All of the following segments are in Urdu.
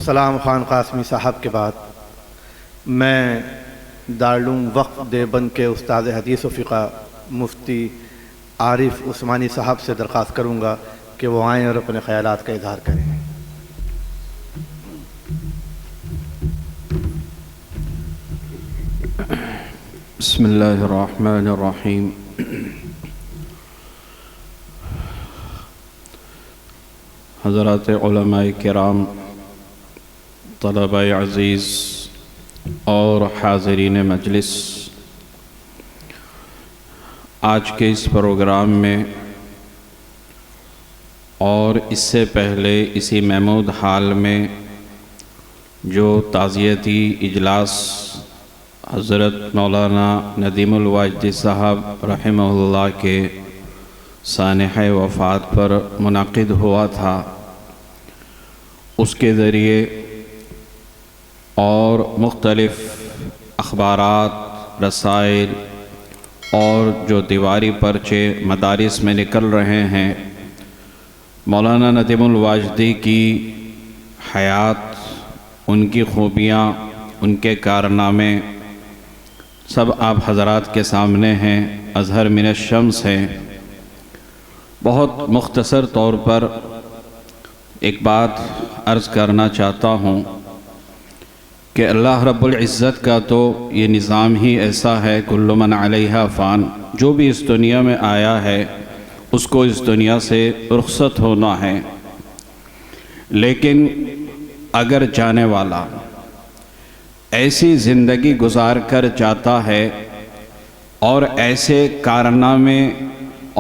سلام خان قاسمی صاحب کے بعد میں دارالعلوم وقف دیوبند کے استاد حدیث و فقہ مفتی عارف عثمانی صاحب سے درخواست کروں گا کہ وہ آئیں اور اپنے خیالات کا اظہار کریں۔ بسم اللہ الرحمن الرحیم۔ حضرات علماء کرام، طلباء عزیز اور حاضرین مجلس، آج کے اس پروگرام میں اور اس سے پہلے اسی محمود حال میں جو تعزیتی اجلاس حضرت مولانا ندیم الواجدی صاحب رحمہ اللہ کے سانحہ وفات پر منعقد ہوا تھا، اس کے ذریعے اور مختلف اخبارات، رسائل اور جو دیواری پرچے مدارس میں نکل رہے ہیں، مولانا ندیم الواجدی کی حیات، ان کی خوبیاں، ان کے کارنامے سب آپ حضرات کے سامنے ہیں، اظہر من الشمس ہیں۔ بہت مختصر طور پر ایک بات عرض کرنا چاہتا ہوں کہ اللہ رب العزت کا تو یہ نظام ہی ایسا ہے، کل من علیہا فان، جو بھی اس دنیا میں آیا ہے اس کو اس دنیا سے رخصت ہونا ہے، لیکن اگر جانے والا ایسی زندگی گزار کر جاتا ہے اور ایسے کارنامے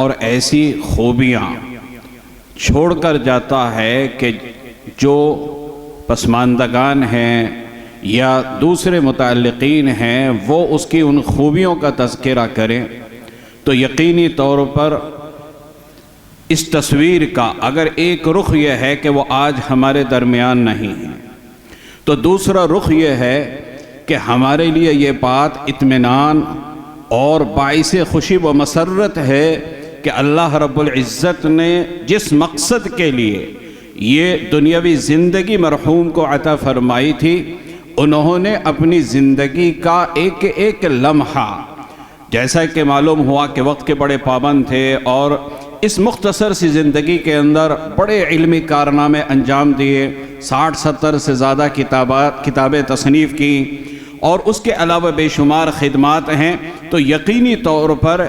اور ایسی خوبیاں چھوڑ کر جاتا ہے کہ جو پسماندگان ہیں یا دوسرے متعلقین ہیں وہ اس کی ان خوبیوں کا تذکرہ کریں، تو یقینی طور پر اس تصویر کا اگر ایک رخ یہ ہے کہ وہ آج ہمارے درمیان نہیں ہے، تو دوسرا رخ یہ ہے کہ ہمارے لیے یہ بات اطمینان اور باعث خوشی و مسرت ہے کہ اللہ رب العزت نے جس مقصد کے لیے یہ دنیاوی زندگی مرحوم کو عطا فرمائی تھی، انہوں نے اپنی زندگی کا ایک ایک لمحہ، جیسا کہ معلوم ہوا کہ وقت کے بڑے پابند تھے اور اس مختصر سی زندگی کے اندر بڑے علمی کارنامے انجام دیے، 60-70 سے زیادہ کتابیں تصنیف کی اور اس کے علاوہ بے شمار خدمات ہیں، تو یقینی طور پر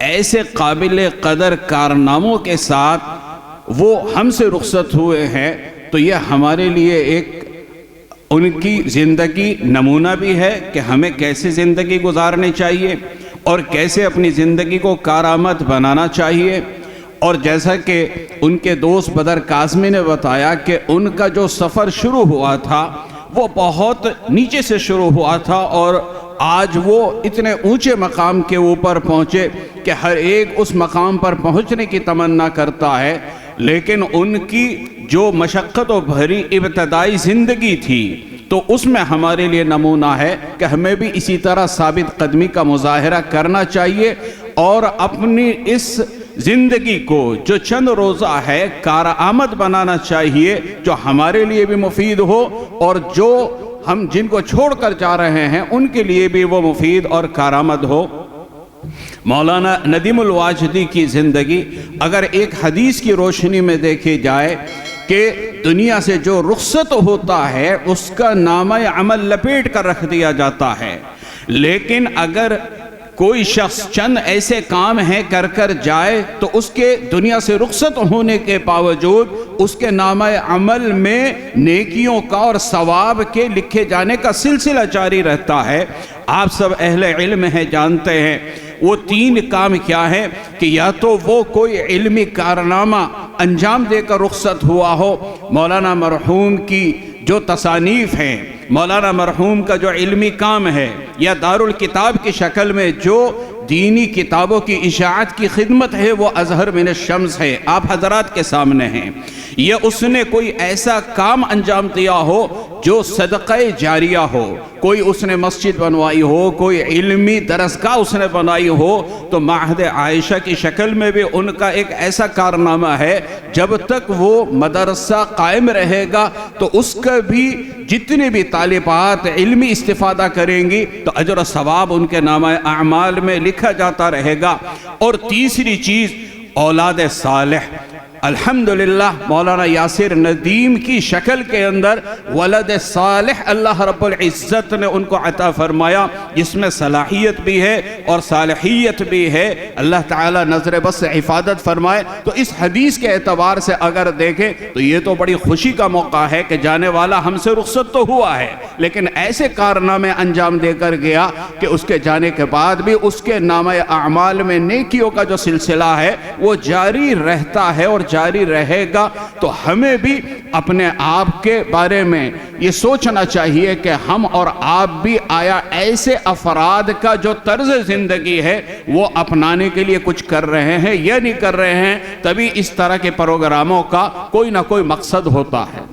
ایسے قابل قدر کارناموں کے ساتھ وہ ہم سے رخصت ہوئے ہیں، تو یہ ہمارے لیے ایک ان کی زندگی نمونہ بھی ہے کہ ہمیں کیسے زندگی گزارنی چاہیے اور کیسے اپنی زندگی کو کارآمد بنانا چاہیے۔ اور جیسا کہ ان کے دوست بدر کاظمی نے بتایا کہ ان کا جو سفر شروع ہوا تھا وہ بہت نیچے سے شروع ہوا تھا اور آج وہ اتنے اونچے مقام کے اوپر پہنچے کہ ہر ایک اس مقام پر پہنچنے کی تمنا کرتا ہے، لیکن ان کی جو مشقت و بھری ابتدائی زندگی تھی تو اس میں ہمارے لیے نمونہ ہے کہ ہمیں بھی اسی طرح ثابت قدمی کا مظاہرہ کرنا چاہیے اور اپنی اس زندگی کو جو چند روزہ ہے کارآمد بنانا چاہیے، جو ہمارے لیے بھی مفید ہو اور جو ہم جن کو چھوڑ کر جا رہے ہیں ان کے لیے بھی وہ مفید اور کارآمد ہو۔ مولانا ندیم الواجدی کی زندگی اگر ایک حدیث کی روشنی میں دیکھی جائے کہ دنیا سے جو رخصت ہوتا ہے اس کا نامہ عمل لپیٹ کر رکھ دیا جاتا ہے، لیکن اگر کوئی شخص چند ایسے کام ہیں کر جائے تو اس کے دنیا سے رخصت ہونے کے باوجود اس کے نامہ عمل میں نیکیوں کا اور ثواب کے لکھے جانے کا سلسلہ جاری رہتا ہے۔ آپ سب اہل علم ہیں، جانتے ہیں وہ 3 کام کیا ہیں کہ یا تو وہ کوئی علمی کارنامہ انجام دے کر رخصت ہوا ہو، مولانا مرحوم کی جو تصانیف ہیں، مولانا مرحوم کا جو علمی کام ہے، یا دارالکتاب کی شکل میں جو دینی کتابوں کی اشاعت کی خدمت ہے، وہ اظہر من الشمس ہے، آپ حضرات کے سامنے ہیں۔ یہ اس نے کوئی ایسا کام انجام دیا ہو جو صدقہ جاریہ ہو، کوئی اس نے مسجد بنوائی ہو، کوئی علمی درسگاہ اس نے بنائی ہو، تو معہد عائشہ کی شکل میں بھی ان کا ایک ایسا کارنامہ ہے، جب تک وہ مدرسہ قائم رہے گا تو اس کا بھی جتنے بھی طالبات علمی استفادہ کریں گی تو اجر و ثواب ان کے نامہ اعمال میں لکھا جاتا رہے گا۔ اور تیسری چیز اولاد صالح، الحمدللہ مولانا یاسر ندیم کی شکل کے اندر ولد صالح اللہ رب العزت نے ان کو عطا فرمایا، جس میں صلاحیت بھی ہے اور صالحیت بھی ہے۔ اللہ تعالیٰ نظر بس سے حفاظت فرمائے۔ تو اس حدیث کے اعتبار سے اگر دیکھیں تو یہ تو بڑی خوشی کا موقع ہے کہ جانے والا ہم سے رخصت تو ہوا ہے، لیکن ایسے کارنامے انجام دے کر گیا کہ اس کے جانے کے بعد بھی اس کے نامہ اعمال میں نیکیوں کا جو سلسلہ ہے وہ جاری رہتا ہے اور جاری رہے گا۔ تو ہمیں بھی اپنے آپ کے بارے میں یہ سوچنا چاہیے کہ ہم اور آپ بھی آیا ایسے افراد کا جو طرز زندگی ہے وہ اپنانے کے لیے کچھ کر رہے ہیں یا نہیں کر رہے ہیں۔ تبھی اس طرح کے پروگراموں کا کوئی نہ کوئی مقصد ہوتا ہے۔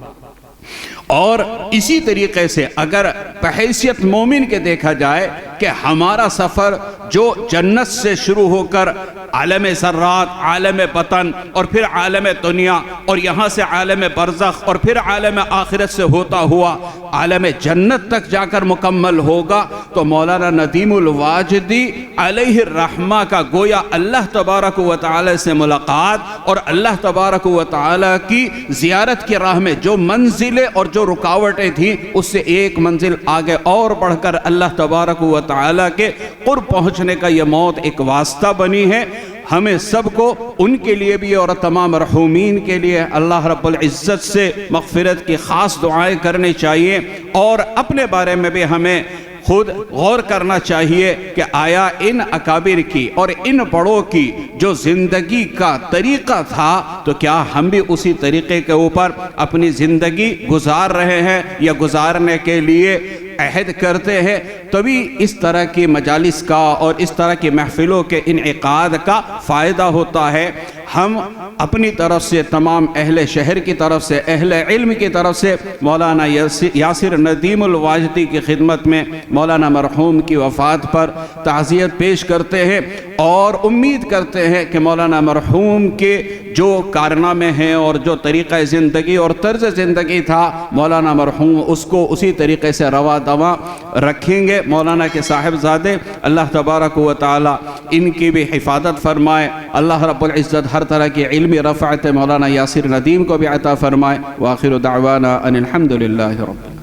اور اسی طریقے سے اگر بحیثیت مومن کے دیکھا جائے کہ ہمارا سفر جو جنت سے شروع ہو کر عالم ذرات، عالم بطن اور پھر عالم دنیا اور یہاں سے عالم برزخ اور پھر عالم آخرت سے ہوتا ہوا عالم جنت تک جا کر مکمل ہوگا، تو مولانا ندیم الواجدی علیہ الرحمہ کا گویا اللہ تبارک و تعالی سے ملاقات اور اللہ تبارک و تعالی کی زیارت کی راہ میں جو منزلیں اور جو رکاوٹیں تھیں اس سے ایک منزل آگے اور بڑھ کر اللہ تبارک و تعالی کے قرب پہنچنے کا یہ موت ایک واسطہ بنی ہے۔ ہمیں سب کو ان کے لیے بھی اور تمام مرحومین کے لیے اللہ رب العزت سے مغفرت کی خاص دعائیں کرنی چاہیے، اور اپنے بارے میں بھی ہمیں خود غور کرنا چاہیے کہ آیا ان اکابر کی اور ان بڑوں کی جو زندگی کا طریقہ تھا تو کیا ہم بھی اسی طریقے کے اوپر اپنی زندگی گزار رہے ہیں یا گزارنے کے لیے عہد کرتے ہیں؟ تبھی اس طرح کی مجالس کا اور اس طرح کی محفلوں کے انعقاد کا فائدہ ہوتا ہے۔ ہم اپنی طرف سے تمام اہل شہر کی طرف سے، اہل علم کی طرف سے مولانا یاسر ندیم الواجدی کی خدمت میں مولانا مرحوم کی وفات پر تعزیت پیش کرتے ہیں، اور امید کرتے ہیں کہ مولانا مرحوم کے جو کارنامے ہیں اور جو طریقہ زندگی اور طرز زندگی تھا مولانا مرحوم اس کو اسی طریقے سے روا دوا رکھیں گے۔ مولانا کے صاحبزادے اللہ تبارک و تعالی ان کی بھی حفاظت فرمائے، اللہ رب العزت ہر طرح کی علمی رفعت مولانا یاسر ندیم کو بھی عطا فرمائے۔ وآخر دعوانا ان الحمدللہ رب